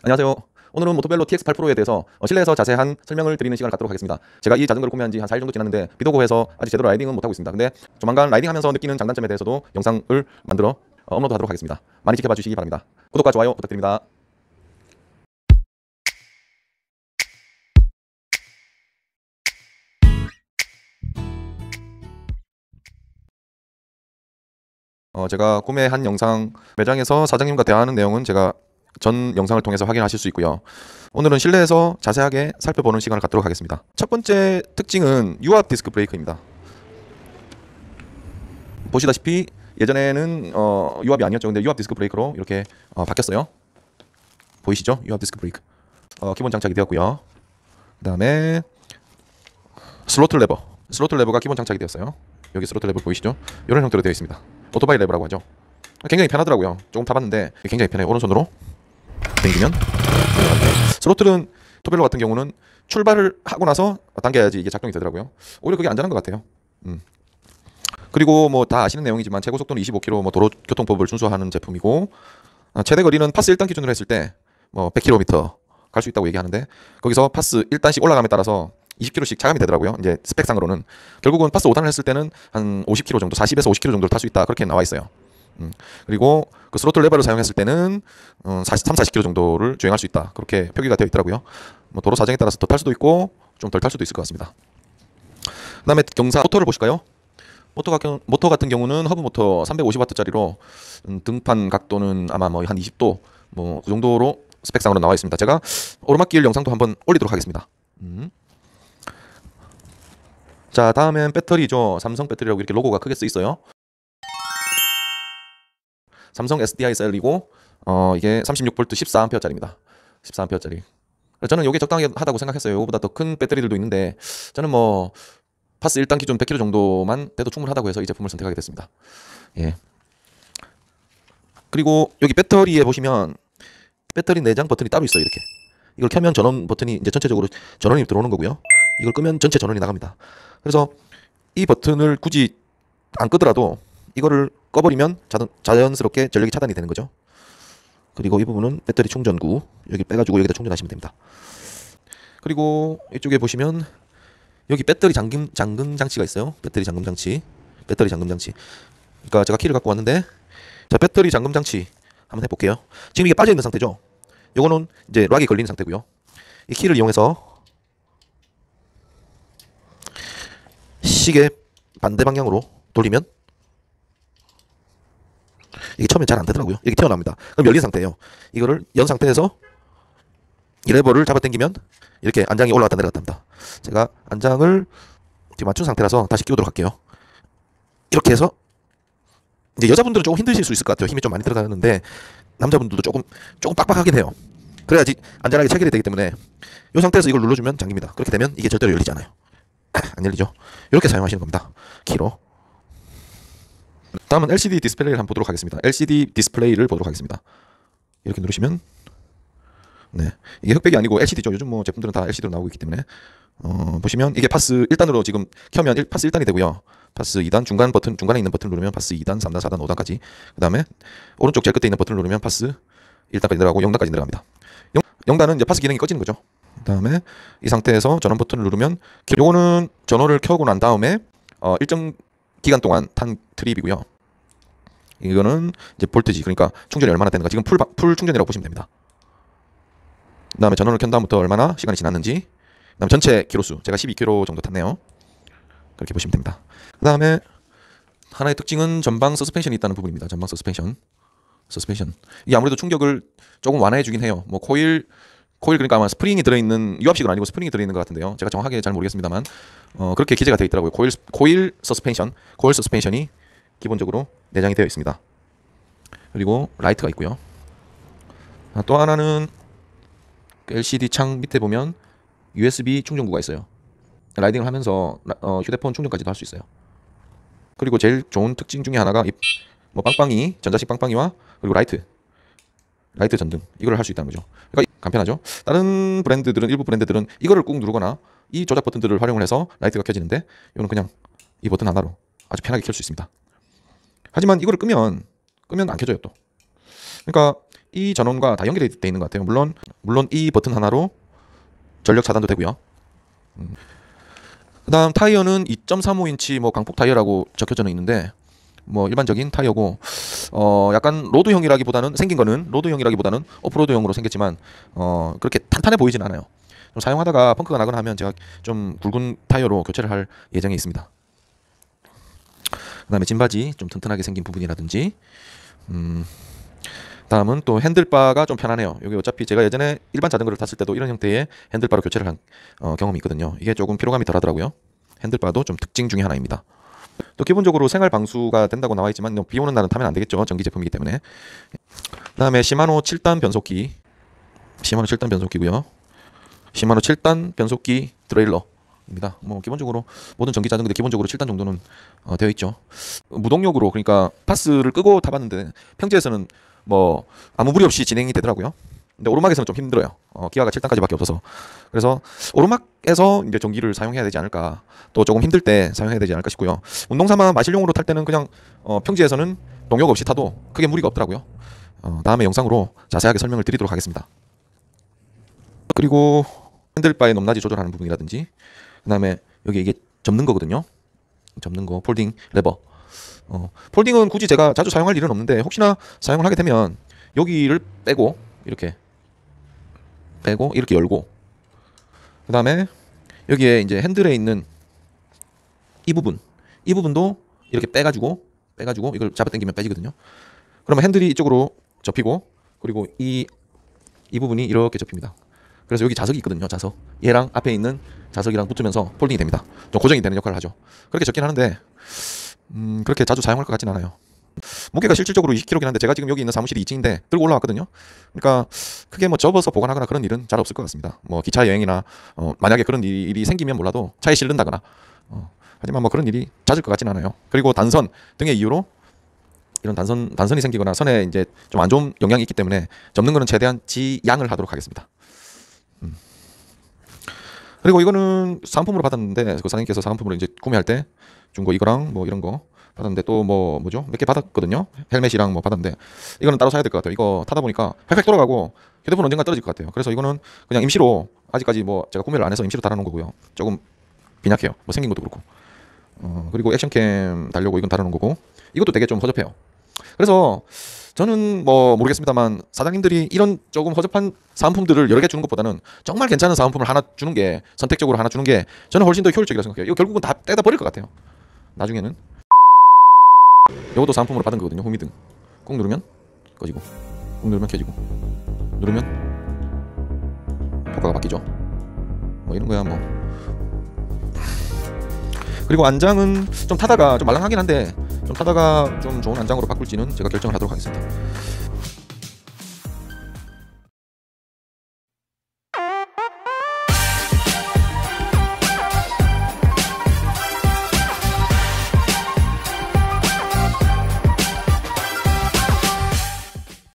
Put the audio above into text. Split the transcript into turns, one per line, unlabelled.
안녕하세요. 오늘은 모토벨로 TX8 프로에 대해서 실내에서 자세한 설명을 드리는 시간을 갖도록 하겠습니다. 제가 이 자전거를 구매한 지 한 4일 정도 지났는데 비도 오고 해서 아직 제대로 라이딩은 못하고 있습니다. 근데 조만간 라이딩하면서 느끼는 장단점에 대해서도 영상을 만들어 업로드하도록 하겠습니다. 많이 지켜봐 주시기 바랍니다. 구독과 좋아요 부탁드립니다. 제가 구매한 영상 매장에서 사장님과 대화하는 내용은 제가 전 영상을 통해서 확인하실 수 있고요. 오늘은 실내에서 자세하게 살펴보는 시간을 갖도록 하겠습니다. 첫 번째 특징은 유압 디스크 브레이크입니다. 보시다시피 예전에는 유압이 아니었죠. 근데 유압 디스크 브레이크로 이렇게 바뀌었어요. 보이시죠? 유압 디스크 브레이크 기본 장착이 되었고요. 그 다음에 스로틀 레버가 기본 장착이 되었어요. 여기 스로틀 레버 보이시죠? 이런 형태로 되어 있습니다. 오토바이 레버라고 하죠. 굉장히 편하더라고요. 조금 타봤는데 굉장히 편해요. 오른손으로 당기면 스로틀은 토벨로 같은 경우는 출발을 하고 나서 당겨야지 이게 작동이 되더라고요. 오히려 그게 안전한 것 같아요. 그리고 뭐 다 아시는 내용이지만 최고 속도는 25km, 뭐 도로교통법을 준수하는 제품이고 최대 거리는 파스 1단 기준으로 했을 때 뭐 100km 갈 수 있다고 얘기하는데 거기서 파스 1단씩 올라감에 따라서 20km씩 차감이 되더라고요. 이제 스펙상으로는 결국은 파스 5단을 했을 때는 한 50km 정도, 40에서 50km 정도를 탈 수 있다 그렇게 나와 있어요. 그리고 그 스로틀 레버를 사용했을 때는 40km 정도를 주행할 수 있다 그렇게 표기가 되어 있더라고요. 뭐 도로 사정에 따라서 더 탈 수도 있고 좀 덜 탈 수도 있을 것 같습니다. 그 다음에 경사 모터를 보실까요? 모터 같은 경우는 허브 모터 350W짜리로 등판 각도는 아마 뭐 한 20도 뭐 그 정도로 스펙상으로 나와 있습니다. 제가 오르막길 영상도 한번 올리도록 하겠습니다. 자, 다음엔 배터리죠. 삼성 배터리라고 이렇게 로고가 크게 쓰 있어요. 삼성 SDI 셀이고 이게 36V 14A짜리입니다. 14A짜리. 저는 이게 적당하다고 생각했어요. 이거보다 더 큰 배터리들도 있는데 저는 뭐 파스 1단 기준 100km 정도만 돼도 충분하다고 해서 이 제품을 선택하게 됐습니다. 예. 그리고 여기 배터리에 보시면 배터리 내장 버튼이 따로 있어요. 이렇게 이걸 켜면 전원 버튼이 이제 전체적으로 전원이 들어오는 거고요. 이걸 끄면 전체 전원이 나갑니다. 그래서 이 버튼을 굳이 안 끄더라도 이거를 꺼버리면 자연스럽게 전력이 차단이 되는 거죠. 그리고 이 부분은 배터리 충전구 여기 빼가지고 여기다 충전하시면 됩니다. 그리고 이쪽에 보시면 여기 배터리 잠금 장치가 있어요. 배터리 잠금 장치. 그러니까 제가 키를 갖고 왔는데 자, 배터리 잠금 장치 한번 해볼게요. 지금 이게 빠져 있는 상태죠. 요거는 이제 락이 걸린 상태고요. 이 키를 이용해서 시계 반대 방향으로 돌리면 이게 처음에 잘 안 되더라고요. 이렇게 튀어나옵니다. 그럼 열린 상태예요. 이거를 연 상태에서 이 레버를 잡아당기면 이렇게 안장이 올라갔다 내려갔다 합니다. 제가 안장을 지금 맞춘 상태라서 다시 끼우도록 할게요. 이렇게 해서 이제 여자분들은 조금 힘드실 수 있을 것 같아요. 힘이 좀 많이 들어가는데 남자분들도 조금 빡빡하긴 해요. 그래야지 안전하게 체결이 되기 때문에 이 상태에서 이걸 눌러주면 잠깁니다. 그렇게 되면 이게 절대로 열리지 않아요. 안 열리죠. 이렇게 사용하시는 겁니다. 키로. 다음은 LCD 디스플레이를 한번 보도록 하겠습니다. LCD 디스플레이를 보도록 하겠습니다. 이렇게 누르시면 네, 이게 흑백이 아니고 LCD죠. 요즘 뭐 제품들은 다 LCD로 나오고 있기 때문에 보시면 이게 파스 1단으로 지금 켜면 파스 1단이 되고요. 파스 2단 중간에 있는 버튼을 누르면 파스 2단, 3단, 4단, 5단까지. 그 다음에 오른쪽 제일 끝에 있는 버튼을 누르면 파스 1단까지 내려가고 0단까지 내려갑니다. 0단은 이제 파스 기능이 꺼지는 거죠. 그 다음에 이 상태에서 전원 버튼을 누르면 요거는 전원을 켜고 난 다음에 일정 기간 동안 탄 트립이고요. 이거는 이제 볼트지. 그러니까 충전이 얼마나 되는가. 지금 풀 충전이라고 보시면 됩니다. 그 다음에 전원을 켠 다음부터 얼마나 시간이 지났는지. 그 다음에 전체 키로수. 제가 12km 정도 탔네요. 그렇게 보시면 됩니다. 그 다음에 하나의 특징은 전방 서스펜션이 있다는 부분입니다. 전방 서스펜션. 이게 아무래도 충격을 조금 완화해 주긴 해요. 뭐 코일 그러니까 아마 스프링이 들어있는 유압식은 아니고 스프링이 들어있는 것 같은데요. 제가 정확하게 잘 모르겠습니다만 그렇게 기재가 되어 있더라고요. 코일 서스펜션이 기본적으로 내장이 되어 있습니다. 그리고 라이트가 있고요. 또 하나는 LCD 창 밑에 보면 USB 충전구가 있어요. 라이딩을 하면서 휴대폰 충전까지도 할 수 있어요. 그리고 제일 좋은 특징 중에 하나가 뭐 빵빵이, 전자식 빵빵이와 그리고 라이트 전등 이걸 할 수 있다는 거죠. 그러니까 간편하죠. 다른 브랜드들은 일부 브랜드들은 이거를 꾹 누르거나 이 조작 버튼들을 활용을 해서 라이트가 켜지는데 이거는 그냥 이 버튼 하나로 아주 편하게 켤 수 있습니다. 하지만 이거를 끄면 안 켜져요 또. 그러니까 이 전원과 다 연결이 되어 있는 것 같아요. 물론 이 버튼 하나로 전력 차단도 되고요. 그다음 타이어는 2.35인치 뭐 강폭 타이어라고 적혀져 있는데 뭐 일반적인 타이어고 약간 로드형이라기보다는 생긴 거는 로드형이라기보다는 오프로드형으로 생겼지만 그렇게 탄탄해 보이진 않아요. 좀 사용하다가 펑크가 나거나 하면 제가 좀 굵은 타이어로 교체를 할 예정에 있습니다. 그다음에 짐바지 좀 튼튼하게 생긴 부분이라든지 다음은 또 핸들바가 좀 편하네요. 여기 어차피 제가 예전에 일반 자전거를 탔을 때도 이런 형태의 핸들바로 교체를 한 경험이 있거든요. 이게 조금 피로감이 덜하더라고요. 핸들바도 좀 특징 중에 하나입니다. 또 기본적으로 생활 방수가 된다고 나와 있지만 비 오는 날은 타면 안 되겠죠. 전기 제품이기 때문에. 그다음에 시마노 7단 변속기. 시마노 7단 변속기고요. 시마노 7단 변속기 트레일러입니다. 뭐 기본적으로 모든 전기 자전거들 기본적으로 7단 정도는 되어 있죠. 무동력으로 그러니까 파스를 끄고 타봤는데 평지에서는 뭐 아무 무리 없이 진행이 되더라고요. 근데 오르막에서는 좀 힘들어요. 기아가 7단까지밖에 없어서. 그래서 오르막에서 이제 전기를 사용해야 되지 않을까. 또 조금 힘들 때 사용해야 되지 않을까 싶고요. 운동삼아 마실용으로 탈 때는 그냥 평지에서는 동력 없이 타도 크게 무리가 없더라고요. 다음에 영상으로 자세하게 설명을 드리도록 하겠습니다. 그리고 핸들바의 높낮이 조절하는 부분이라든지 그다음에 여기 이게 접는 거거든요. 접는 거 폴딩 레버. 폴딩은 굳이 제가 자주 사용할 일은 없는데 혹시나 사용을 하게 되면 여기를 빼고 이렇게 열고 그 다음에 여기에 이제 핸들에 있는 이 부분도 이렇게 빼가지고 이걸 잡아당기면 빼지거든요. 그러면 핸들이 이쪽으로 접히고 그리고 이 부분이 이렇게 접힙니다. 그래서 여기 자석이 있거든요. 자석 얘랑 앞에 있는 자석이랑 붙으면서 폴딩이 됩니다. 좀 고정이 되는 역할을 하죠. 그렇게 적긴 하는데 그렇게 자주 사용할 것 같진 않아요. 무게가 실질적으로 20kg긴 한데 제가 지금 여기 있는 사무실이 2층인데 들고 올라왔거든요. 그러니까 크게 뭐 접어서 보관하거나 그런 일은 잘 없을 것 같습니다. 뭐 기차 여행이나 만약에 그런 일이 생기면 몰라도 차에 실른다거나 하지만 뭐 그런 일이 잦을 것 같진 않아요. 그리고 단선 등의 이유로 이런 단선이 생기거나 선에 이제 좀 안 좋은 영향이 있기 때문에 접는 거는 최대한 지양을 하도록 하겠습니다. 그리고 이거는 사은품으로 받았는데 그 사장님께서 사은품으로 이제 구매할 때 준 거 이거랑 뭐 이런 거 받았는데 또 뭐죠? 몇 개 받았거든요. 헬멧이랑 뭐 받았는데 이거는 따로 사야 될 것 같아요. 이거 타다 보니까 획획 돌아가고 휴대폰 언젠가 떨어질 것 같아요. 그래서 이거는 그냥 임시로 아직까지 뭐 제가 구매를 안 해서 임시로 달아놓은 거고요. 조금 빈약해요. 뭐 생긴 것도 그렇고. 그리고 액션캠 달려고 이건 달아놓은 거고 이것도 되게 좀 허접해요. 그래서 저는 뭐 모르겠습니다만 사장님들이 이런 조금 허접한 사은품들을 여러 개 주는 것보다는 정말 괜찮은 사은품을 하나 주는 게 선택적으로 하나 주는 게 저는 훨씬 더 효율적이라고 생각해요. 이거 결국은 다 떼다 버릴 것 같아요. 나중에는 이것도 사은품으로 받은 거거든요. 후미등 꾹 누르면 꺼지고 꾹 누르면 켜지고 누르면 효과가 바뀌죠. 뭐 이런 거야 뭐. 그리고 안장은 좀 타다가 좀 말랑하긴 한데 좀 타다가 좀 좋은 안장으로 바꿀지는 제가 결정을 하도록 하겠습니다.